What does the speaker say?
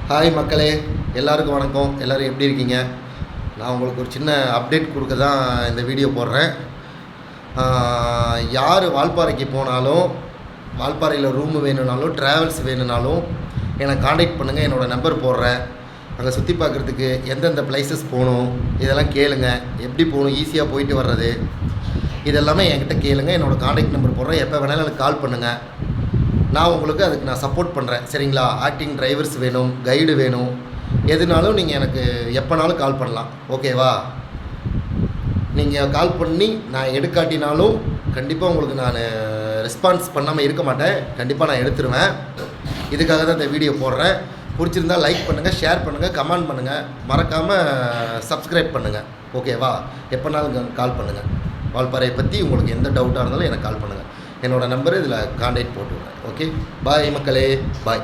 Hi மக்களே, எல்லாருக்கும் வணக்கம். எல்லோரும் எப்படி இருக்கீங்க? நான் உங்களுக்கு ஒரு சின்ன அப்டேட் கொடுக்க தான் இந்த வீடியோ போடுறேன். யார் வால்பாறைக்கு போனாலும், வால்பாறையில் ரூமு வேணும்னாலும், ட்ராவல்ஸ் வேணும்னாலும் என்னை காண்டாக்ட் பண்ணுங்கள். என்னோடய நம்பர் போடுறேன். அங்கே சுற்றி பார்க்குறதுக்கு எந்தெந்த பிளேசஸ் போகணும் இதெல்லாம் கேளுங்க. எப்படி போகணும், ஈஸியாக போயிட்டு வர்றது இதெல்லாமே என்கிட்ட கேளுங்க. என்னோடய காண்டாக்ட் நம்பர் போடுறேன். எப்போ வேணாலும் எனக்கு கால் பண்ணுங்கள். நான் உங்களுக்கு அதுக்கு சப்போர்ட் பண்ணுறேன். சரிங்களா? ஆக்டிங் டிரைவர்ஸ் வேணும், கைடு வேணும், எதுனாலும் நீங்கள் எனக்கு எப்போனாலும் கால் பண்ணலாம். ஓகேவா? நீங்கள் கால் பண்ணி நான் எடுக்காட்டினாலும் கண்டிப்பாக உங்களுக்கு நான் ரெஸ்பான்ஸ் பண்ணாமல் இருக்க மாட்டேன். கண்டிப்பாக நான் எடுத்துருவேன். இதுக்காக தான் இந்த வீடியோ போடுறேன். பிடிச்சிருந்தால் லைக் பண்ணுங்கள், ஷேர் பண்ணுங்கள், கமெண்ட் பண்ணுங்கள், மறக்காமல் சப்ஸ்கிரைப் பண்ணுங்கள். ஓகேவா? எப்போனாலும் கால் பண்ணுங்கள். வால்பாறையை பற்றி உங்களுக்கு எந்த டவுட்டாக இருந்தாலும் எனக்கு கால் பண்ணுங்கள். என்னோடய நம்பரு இதில் காண்டாக்ட் போட்டுவிடுறேன். ஓகே, பாய் மக்களே, பாய்.